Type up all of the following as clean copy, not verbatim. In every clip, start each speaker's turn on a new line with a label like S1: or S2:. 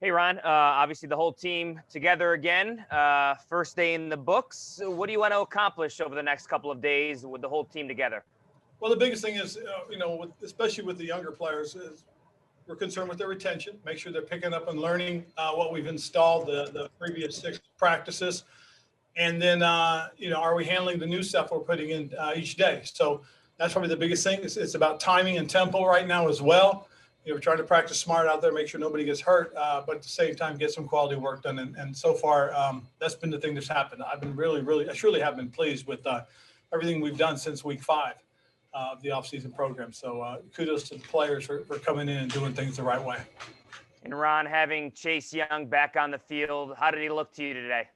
S1: Hey, Ron. Obviously, the whole team together again. First day in the books. What do you want to accomplish over the next couple of days with the whole team together?
S2: Well, the biggest thing is, especially with the younger players, is we're concerned with their retention. Make sure they're picking up and learning what we've installed the previous 6 practices. And then, are we handling the new stuff we're putting in each day? So that's probably the biggest thing. It's about timing and tempo right now as well. We're trying to practice smart out there, make sure nobody gets hurt, but at the same time, get some quality work done. And so far, that's been the thing that's happened. I've been I truly have been pleased with everything we've done since week 5 of the offseason program. So kudos to the players for coming in and doing things the right way.
S1: And Ron, having Chase Young back on the field, how did he look to you today?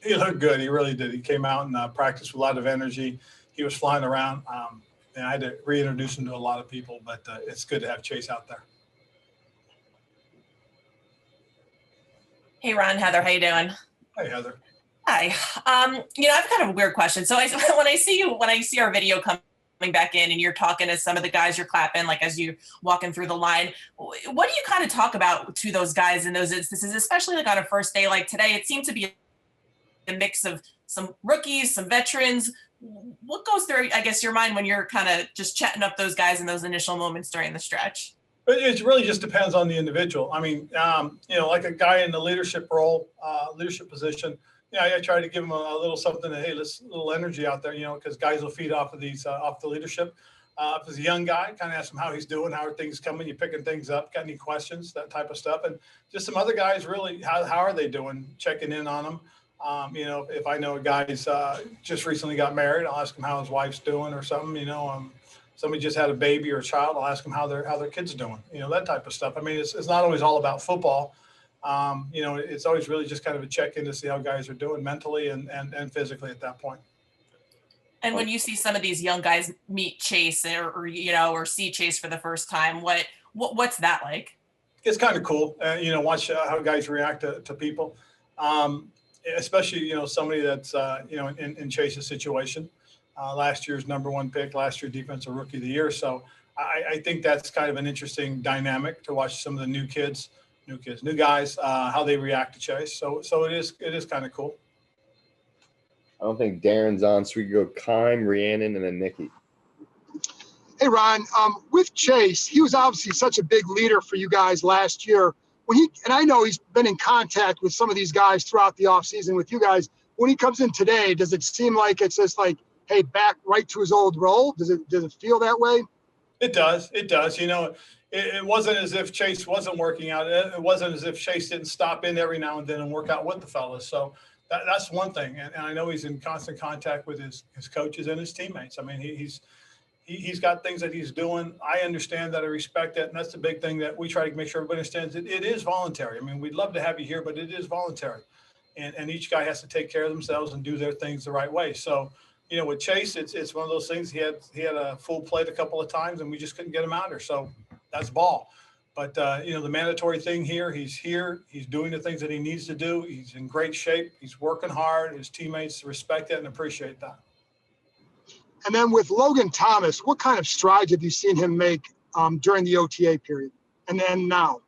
S2: He looked good. He really did. He came out and practiced with a lot of energy. He was flying around. And I had to reintroduce him to a lot of people, but it's good to have Chase out there.
S3: Hey, Ron, Heather, how you doing?
S2: Hey, Heather.
S3: Hi. I've got a weird question. So when I see our video coming back in and you're talking to some of the guys, you're clapping, like as you walking through the line, what do you kind of talk about to those guys in those instances, especially like on a first day like today? It seemed to be a mix of some rookies, some veterans. What goes through, I guess, your mind when you're kind of just chatting up those guys in those initial moments during the stretch?
S2: It really just depends on the individual. I mean, like a guy in the leadership role, leadership position, I try to give him a little something that, hey, let's a little energy out there, because guys will feed off of off the leadership. If it's a young guy, kind of ask him how he's doing, how are things coming, you picking things up, got any questions, that type of stuff. And just some other guys, really, how are they doing, checking in on them. If I know a guy's just recently got married, I'll ask him how his wife's doing or something. Somebody just had a baby or a child, I'll ask them how their kid's doing. That type of stuff. I mean, it's not always all about football. It's always really just kind of a check-in to see how guys are doing mentally and physically at that point.
S3: And when you see some of these young guys meet Chase or see Chase for the first time, what's that like?
S2: It's kind of cool. Watch how guys react to people. Especially, somebody that's, in Chase's situation, last year's #1 pick, last year defensive rookie of the year. So I think that's kind of an interesting dynamic to watch some of the new guys, how they react to Chase. So it is kind of cool.
S4: I don't think Darren's on, so we can go Kime, Rhiannon, and then Nikki.
S5: Hey, Ron, with Chase, he was obviously such a big leader for you guys last year. And I know he's been in contact with some of these guys throughout the offseason with you guys. When he comes in today, does it seem like it's just like, hey, back right to his old role? Does it feel that way?
S2: It does. It wasn't as if Chase wasn't working out. It wasn't as if Chase didn't stop in every now and then and work out with the fellas. So that's one thing. And I know he's in constant contact with his coaches and his teammates. I mean, he's got things that he's doing. I understand that. I respect that. And that's the big thing that we try to make sure everybody understands. It is voluntary. I mean, we'd love to have you here, but it is voluntary. And each guy has to take care of themselves and do their things the right way. So, with Chase, it's one of those things. He had a full plate a couple of times, and we just couldn't get him out there. So that's ball. But, the mandatory thing here, he's doing the things that he needs to do. He's in great shape. He's working hard. His teammates respect that and appreciate that.
S5: And then with Logan Thomas, what kind of strides have you seen him make during the OTA period? And then now?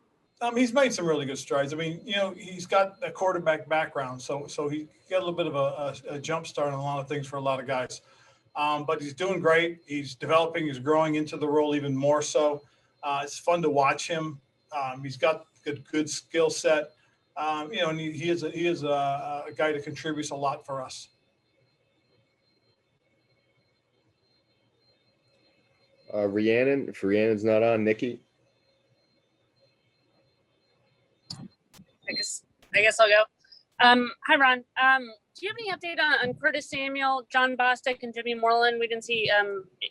S2: He's made some really good strides. I mean, he's got a quarterback background, so he got a little bit of a jump start on a lot of things for a lot of guys. But he's doing great. He's developing. He's growing into the role even more so. It's fun to watch him. He's got good skill set. And he is a guy that contributes a lot for us.
S4: Rhiannon, if Rhiannon's not on, Nikki.
S6: I guess I'll go. Hi, Ron. Do you have any update on Curtis Samuel, John Bostic, and Jimmy Moreland? We didn't see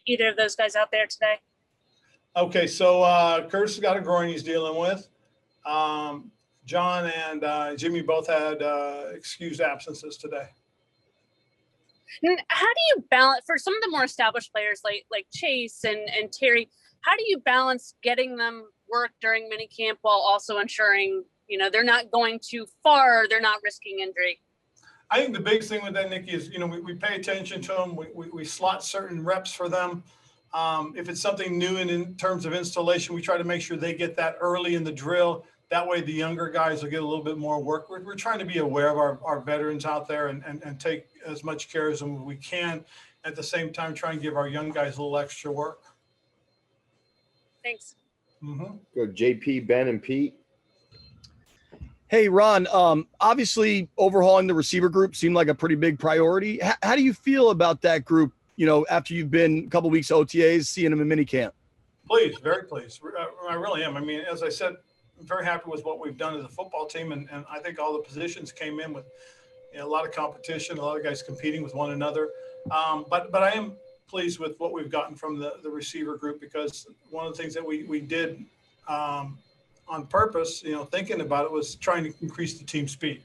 S6: either of those guys out there today.
S2: Okay, so Curtis has got a groin he's dealing with. John and Jimmy both had excused absences today.
S6: And how do you balance, for some of the more established players like Chase and Terry, how do you balance getting them work during minicamp while also ensuring, they're not going too far, they're not risking injury?
S2: I think the biggest thing with that, Nikki, is, we pay attention to them. We slot certain reps for them. If it's something new in terms of installation, we try to make sure they get that early in the drill. That way the younger guys will get a little bit more work. We're trying to be aware of our veterans out there and take as much care of them as we can. At the same time, try and give our young guys a little extra work.
S6: Thanks.
S2: Mm-hmm.
S4: Go JP, Ben, and Pete.
S7: Hey, Ron, obviously overhauling the receiver group seemed like a pretty big priority. How do you feel about that group, after you've been a couple of weeks OTAs, seeing them in minicamp?
S2: Pleased, very pleased. I really am. I mean, as I said, I'm very happy with what we've done as a football team. And I think all the positions came in with a lot of competition, a lot of guys competing with one another. But I am pleased with what we've gotten from the receiver group, because one of the things that we did on purpose, thinking about it, was trying to increase the team speed.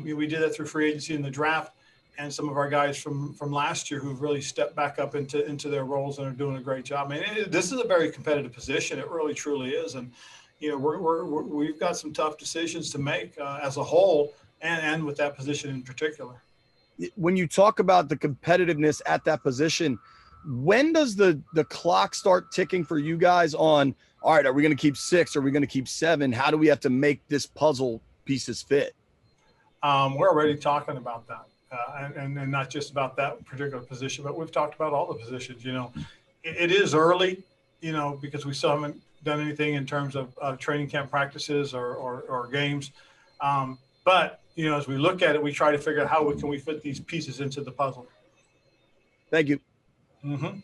S2: We did that through free agency in the draft, and some of our guys from last year who've really stepped back up into their roles and are doing a great job. I mean, this is a very competitive position. It really, truly is. And, we've got some tough decisions to make as a whole, and with that position in particular.
S7: When you talk about the competitiveness at that position, when does the clock start ticking for you guys on, all right, are we going to keep 6? Are we going to keep 7? How do we have to make this puzzle pieces fit?
S2: We're already talking about that. And not just about that particular position, but we've talked about all the positions. It is early, because we still haven't done anything in terms of training camp practices or games. But, as we look at it, we try to figure out how can we fit these pieces into the puzzle.
S7: Thank you.
S2: Mm-hmm.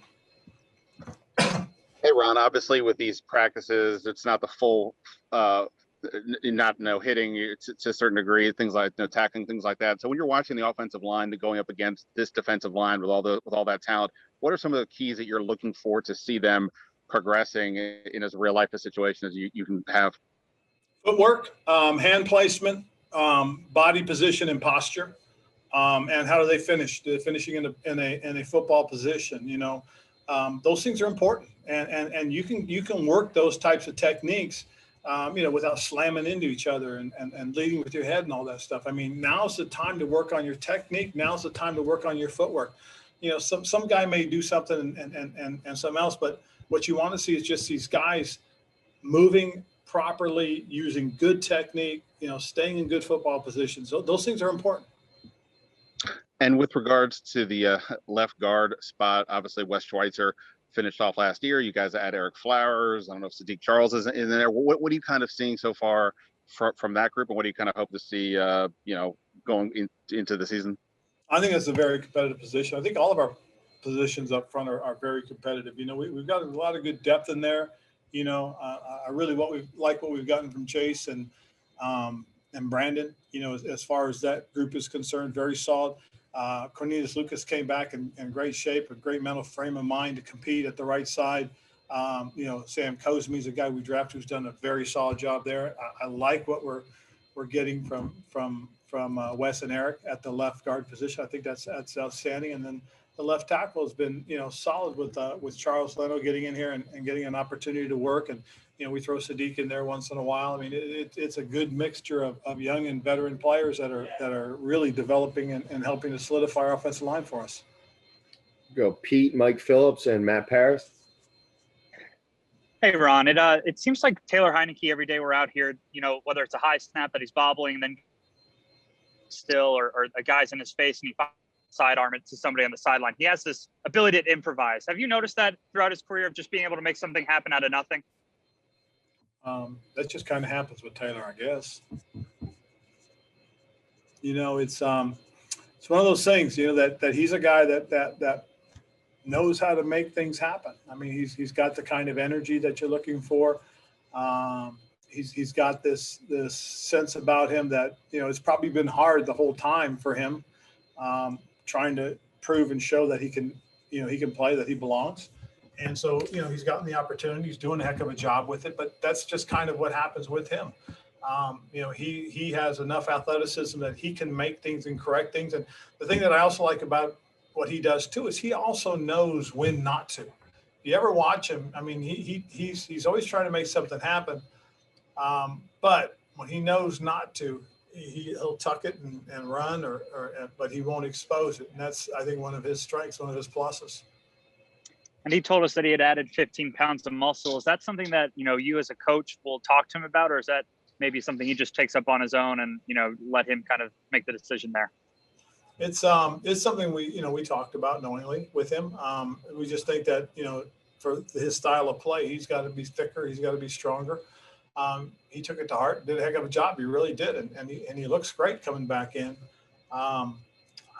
S8: Hey, Ron, obviously with these practices, it's not the full, not hitting to a certain degree, things like tackling, things like that. So when you're watching the offensive line going up against this defensive line with all that talent, what are some of the keys that you're looking for to see them progressing in as real life a situation as you can have?
S2: Footwork, hand placement, body position and posture, and how do they finish? They're finishing in a football position. Those things are important, and you can work those types of techniques, without slamming into each other and leading with your head and all that stuff. I mean, now's the time to work on your technique. Now's the time to work on your footwork. Some guy may do something and something else, but what you want to see is just these guys moving properly, using good technique, staying in good football positions. So those things are important.
S8: And with regards to the left guard spot, obviously Wes Schweitzer finished off last year. You guys add Eric Flowers. I don't know if Sadiq Charles is in there. What are you kind of seeing so far from that group, and what do you kind of hope to see, going into the season?
S2: I think that's a very competitive position. I think all of our positions up front are very competitive. We've got a lot of good depth in there. I really what we've gotten from Chase and Brandon. As far as that group is concerned, very solid. Cornelius Lucas came back in great shape, a great mental frame of mind to compete at the right side. Sam Cosme is a guy we drafted who's done a very solid job there. I like what we're getting from Wes and Eric at the left guard position. I think that's outstanding. And then the left tackle has been solid with Charles Leno getting in here and getting an opportunity to work. And we throw Sadiq in there once in a while. I mean, it's a good mixture of young and veteran players that are really developing and helping to solidify our offensive line for us.
S4: Go Pete, Mike Phillips, and Matt Paris.
S9: Hey, Ron, it seems like Taylor Heinicke, every day we're out here, whether it's a high snap that he's bobbling and then still, or a guy's in his face and he sidearm it to somebody on the sideline. He has this ability to improvise. Have you noticed that throughout his career, of just being able to make something happen out of nothing?
S2: That just kind of happens with Taylor, I guess. It's one of those things, that he's a guy that knows how to make things happen. I mean, he's got the kind of energy that you're looking for. He's got this sense about him that, it's probably been hard the whole time for him, trying to prove and show that he can play, that he belongs. And so, he's gotten the opportunity. He's doing a heck of a job with it, but that's just kind of what happens with him. He has enough athleticism that he can make things and correct things. And the thing that I also like about what he does too is he also knows when not to. If you ever watch him, I mean, he's always trying to make something happen. But when he knows not to, he'll tuck it and run, but he won't expose it. And that's, I think, one of his strengths, one of his pluses.
S9: And he told us that he had added 15 pounds of muscle. Is that something that, you as a coach will talk to him about, or is that maybe something he just takes up on his own and, let him kind of make the decision there?
S2: It's something we talked about knowingly with him. We just think that, for his style of play, he's got to be thicker. He's got to be stronger. He took it to heart, did a heck of a job. He really did. And he looks great coming back in. I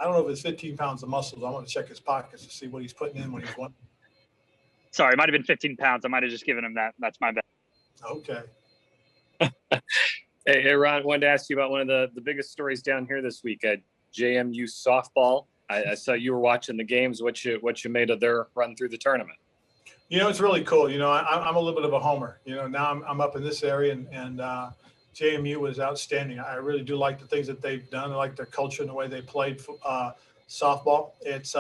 S2: don't know if it's 15 pounds of muscles. I want to check his pockets to see what he's putting in when he's won.
S9: Sorry, it might have been 15 pounds. I might have just given him that. That's my bad.
S2: Okay.
S10: Hey, Ron, wanted to ask you about one of the biggest stories down here this week at JMU softball. I saw you were watching the games. What you made of their run through the tournament?
S2: It's really cool. I'm a little bit of a homer. Now I'm up in this area, and JMU was outstanding. I really do like the things that they've done. I like their culture and the way they played softball. It's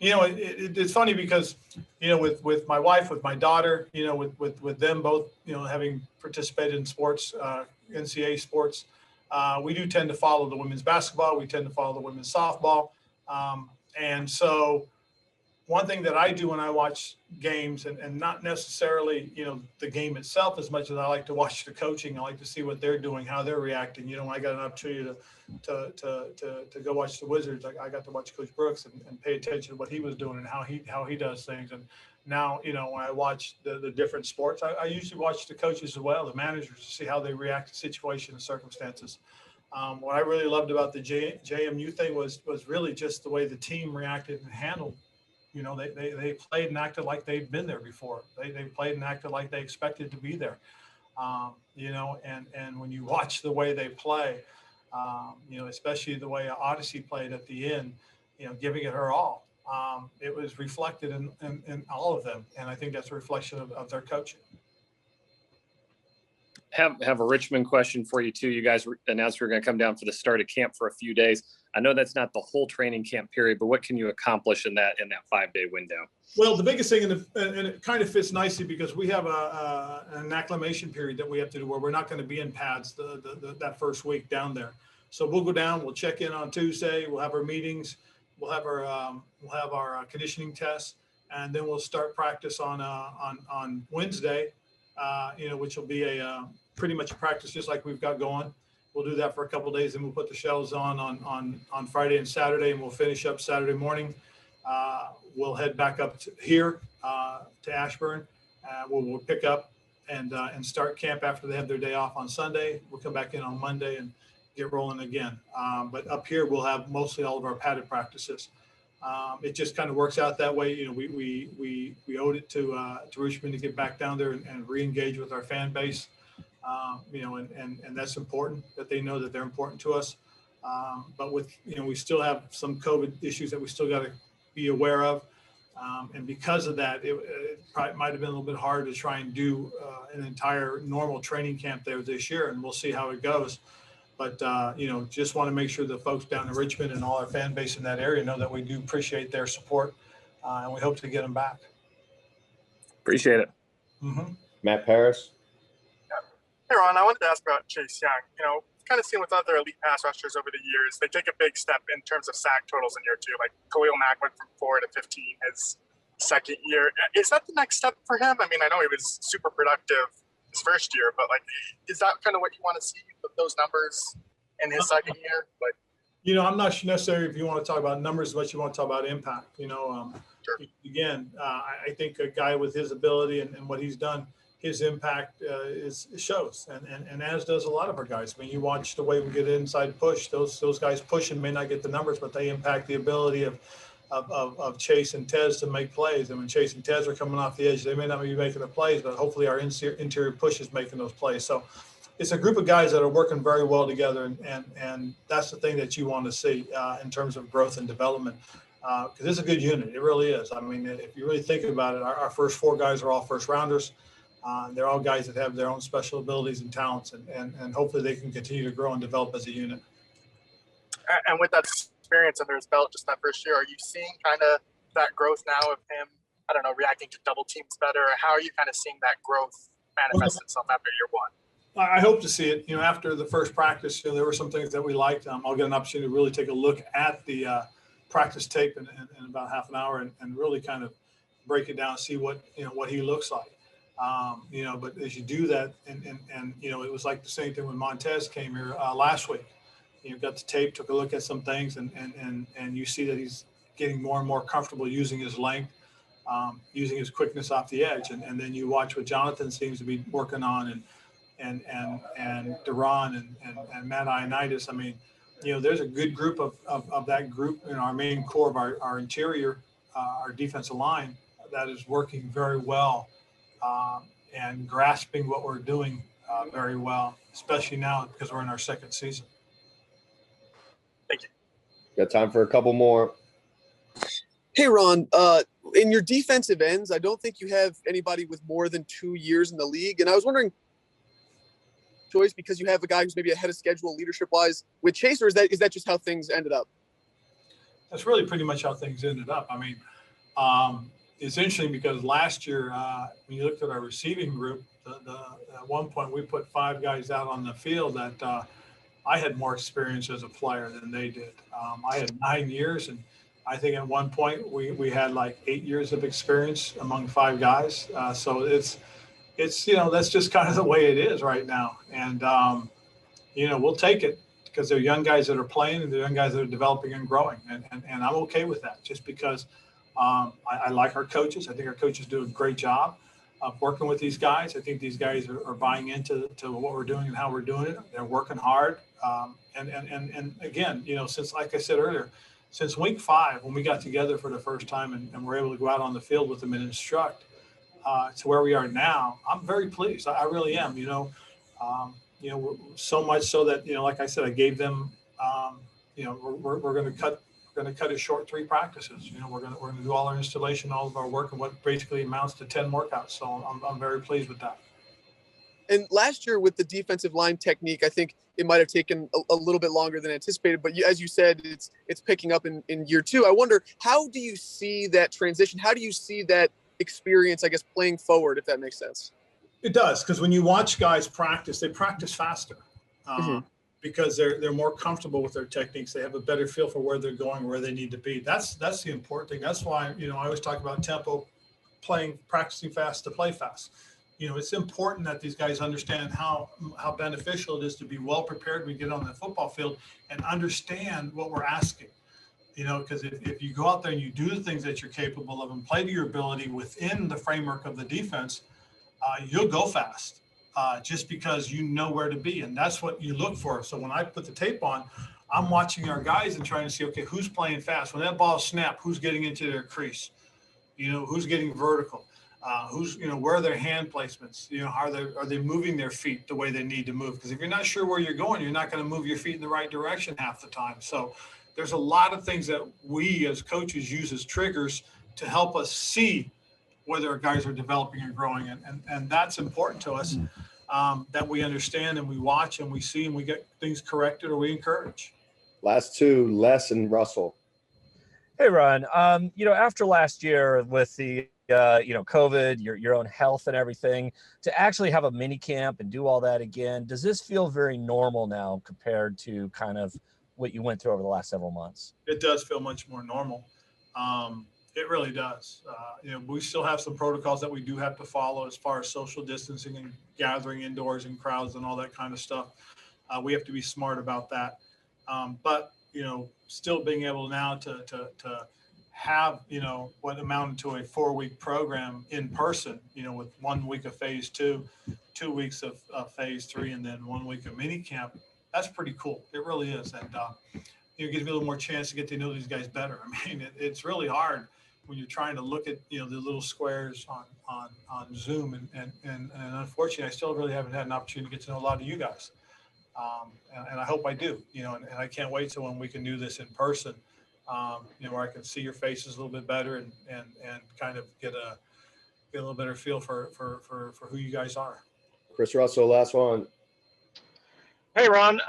S2: it's funny because with my wife, with my daughter, with them both, having participated in sports, NCAA sports, we do tend to follow the women's basketball. We tend to follow the women's softball, and so. One thing that I do when I watch games, and not necessarily, the game itself as much as I like to watch the coaching. I like to see what they're doing, how they're reacting. When I got an opportunity to go watch the Wizards, I got to watch Coach Brooks and pay attention to what he was doing and how he does things. And now, when I watch the different sports, I usually watch the coaches as well, the managers, to see how they react to situations and circumstances. What I really loved about the JMU thing was really just the way the team reacted and handled. They played and acted like they'd been there before. They played and acted like they expected to be there. And when you watch the way they play, especially the way Odicci played at the end, giving it her all, it was reflected in all of them. And I think that's a reflection of their coaching.
S10: Have a Richmond question for you too. You guys announced we're going to come down for the start of camp for a few days. I know that's not the whole training camp period, but what can you accomplish in that 5-day window?
S2: Well, the biggest thing, and it kind of fits nicely because we have an acclimation period that we have to do where we're not going to be in pads that first week down there. So we'll go down, we'll check in on Tuesday, we'll have our meetings, we'll have our conditioning tests, and then we'll start practice on Wednesday, which will be pretty much a practice just like we've got going. We'll do that for a couple of days, and we'll put the shells on Friday and Saturday, and we'll finish up Saturday morning. We'll head back up to Ashburn. We'll pick up and start camp after they have their day off on Sunday. We'll come back in on Monday and get rolling again. But up here, we'll have mostly all of our padded practices. It just kind of works out that way. We owed it to Richmond to get back down there and re-engage with our fan base. And that's important that they know that they're important to us. But we still have some COVID issues that we still got to be aware of. And because of that, it probably might have been a little bit hard to try and do an entire normal training camp there this year, and we'll see how it goes. But, just want to make sure the folks down in Richmond and all our fan base in that area know that we do appreciate their support, and we hope to get them back.
S10: Appreciate it.
S2: Mm-hmm.
S4: Matt Paris.
S11: Hey, Ron, I wanted to ask about Chase Young. Kind of seen with other elite pass rushers over the years, they take a big step in terms of sack totals in year two. Like Khalil Mack went from 4 to 15 his second year. Is that the next step for him? I mean, I know he was super productive his first year, but is that kind of what you want to see with those numbers in his second year? But
S2: I'm not necessarily if you want to talk about numbers, but you want to talk about impact. Sure. Again, I think a guy with his ability and what he's done, his impact shows, and as does a lot of our guys. I mean, you watch the way we get inside push; those guys pushing may not get the numbers, but they impact the ability of Chase and Tez to make plays. And when Chase and Tez are coming off the edge, they may not be making the plays, but hopefully our interior push is making those plays. So it's a group of guys that are working very well together, and that's the thing that you want to see in terms of growth and development. Because it's a good unit, it really is. I mean, if you really think about it, our first 4 guys are all first rounders. They're all guys that have their own special abilities and talents, and hopefully they can continue to grow and develop as a unit.
S11: And with that experience under his belt just that first year, are you seeing kind of that growth now of him, I don't know, reacting to double teams better? Or how are you kind of seeing that growth manifest itself after year one?
S2: I hope to see it. After the first practice, there were some things that we liked. I'll get an opportunity to really take a look at the practice tape in about half an hour and really kind of break it down, see what he looks like. You know, but as you do that, and you know, it was like the same thing when Montez came here last week. You got the tape, took a look at some things, and you see that he's getting more and more comfortable using his length, using his quickness off the edge, and then you watch what Jonathan seems to be working on, and Duran and Matt Ioannidis. I mean, you know, there's a good group of that group, you know, our main core of our interior, our defensive line that is working very well and grasping what we're doing very well, especially now because we're in our second season.
S11: Thank you.
S4: Got time for a couple more.
S12: Hey, Ron, in your defensive ends, I don't think you have anybody with more than 2 years in the league. And I was wondering, choice because you have a guy who's maybe ahead of schedule leadership-wise with Chase, or is that just how things ended up?
S2: That's really pretty much how things ended up. I mean, it's interesting because last year, when you looked at our receiving group, at one point we put 5 guys out on the field that I had more experience as a player than they did. I had 9 years, and I think at one point we had like 8 years of experience among 5 guys. So it's you know, that's just kind of the way it is right now. And, you know, we'll take it because they're young guys that are playing and they're young guys that are developing and growing. And I'm okay with that just because I like our coaches. I think our coaches do a great job of working with these guys. I think these guys are buying into what we're doing and how we're doing it. They're working hard. And again, you know, since, like I said earlier, since week 5, when we got together for the first time and were able to go out on the field with them and instruct, to where we are now, I'm very pleased. I really am. You know, so much so that, you know, like I said, I gave them, you know, we're going to cut it short 3 practices. You know, we're going to do all our installation, all of our work, and what basically amounts to 10 workouts. So I'm very pleased with that.
S12: And last year with the defensive line technique, I think it might have taken a little bit longer than anticipated. But as you said, it's picking up in year 2. I wonder, how do you see that transition? How do you see that experience, I guess, playing forward, if that makes sense?
S2: It does, because when you watch guys practice, they practice faster because they're more comfortable with their techniques. They have a better feel for where they're going, where they need to be. That's the important thing. That's why, you know, I always talk about tempo, practicing fast to play fast. You know, it's important that these guys understand how beneficial it is to be well prepared when we get on the football field and understand what we're asking. You know, because if you go out there and you do the things that you're capable of and play to your ability within the framework of the defense, you'll go fast just because you know where to be. And that's what you look for. So when I put the tape on, I'm watching our guys and trying to see, okay, who's playing fast? When that ball snaps, who's getting into their crease? You know, who's getting vertical? Who's, you know, where are their hand placements? You know, are they moving their feet the way they need to move? Because if you're not sure where you're going, you're not going to move your feet in the right direction half the time. So there's a lot of things that we as coaches use as triggers to help us see whether our guys are developing and growing. And that's important to us, that we understand and we watch and we see and we get things corrected or we encourage.
S4: Last 2, Les and Russell.
S13: Hey, Ron. You know, after last year with the, you know, COVID, your own health and everything, to actually have a mini camp and do all that again, does this feel very normal now compared to kind of what you went through over the last several months?
S2: It does feel much more normal. It really does. You know, we still have some protocols that we do have to follow as far as social distancing and gathering indoors in crowds and all that kind of stuff. We have to be smart about that. But, you know, still being able now to have, you know, what amounted to a 4-week program in person, you know, with 1 week of phase 2, 2 weeks of phase 3, and then 1 week of mini camp. That's pretty cool. It really is. And it gives me a little more chance to get to know these guys better. I mean, it's really hard when you're trying to look at, you know, the little squares on Zoom. And unfortunately, I still really haven't had an opportunity to get to know a lot of you guys. And I hope I do, you know, and I can't wait till when we can do this in person, you know, where I can see your faces a little bit better and kind of get a little better feel for who you guys are.
S4: Chris Russell, last one.
S9: Hey, Ron.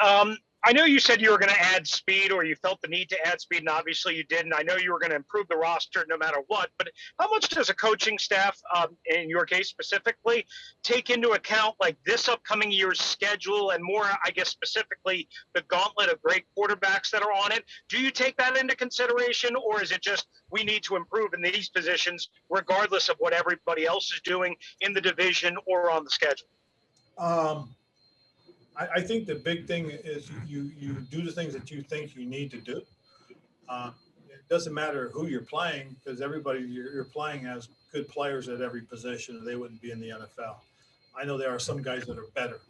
S14: I know you said you were going to add speed, or you felt the need to add speed, and obviously you didn't. I know you were going to improve the roster no matter what, but how much does a coaching staff, in your case specifically, take into account like this upcoming year's schedule and more, I guess, specifically the gauntlet of great quarterbacks that are on it? Do you take that into consideration, or is it just we need to improve in these positions regardless of what everybody else is doing in the division or on the schedule?
S2: I think the big thing is you do the things that you think you need to do. It doesn't matter who you're playing, because everybody you're playing has good players at every position, or they wouldn't be in the NFL. I know there are some guys that are better.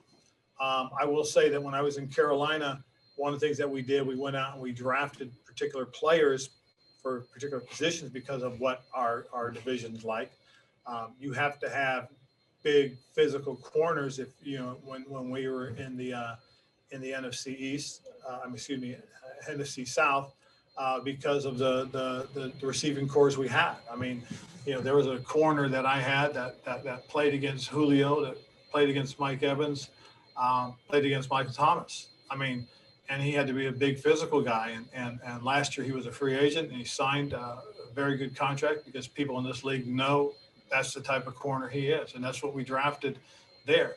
S2: I will say that when I was in Carolina, one of the things that we did, we went out and we drafted particular players for particular positions because of what our division's like. You have to have big physical corners. If when we were in the NFC East, NFC South, because of the receiving cores we had. I mean, there was a corner that I had that played against Julio, that played against Mike Evans, played against Michael Thomas. I mean, and he had to be a big physical guy. And last year he was a free agent, and he signed a very good contract because people in this league know that's the type of corner he is, and that's what we drafted there.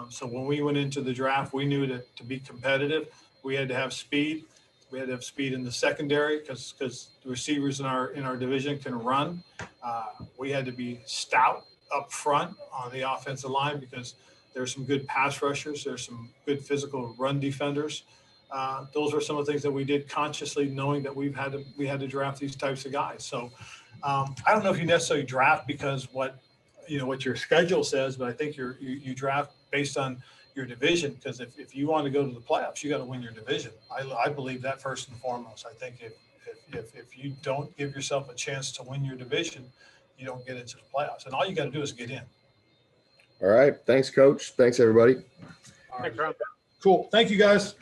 S2: So when we went into the draft, we knew that to be competitive, we had to have speed. We had to have speed in the secondary because the receivers in our division can run. We had to be stout up front on the offensive line because there's some good pass rushers. There's some good physical run defenders. Those are some of the things that we did consciously, knowing that we had to draft these types of guys. So I don't know if you necessarily draft because what your schedule says, but I think you draft based on your division, because if you want to go to the playoffs, you got to win your division. I believe that first and foremost. I think if you don't give yourself a chance to win your division, you don't get into the playoffs, and all you got to do is get in.
S4: All right. Thanks, Coach. Thanks, everybody.
S2: All right. Cool. Thank you, guys.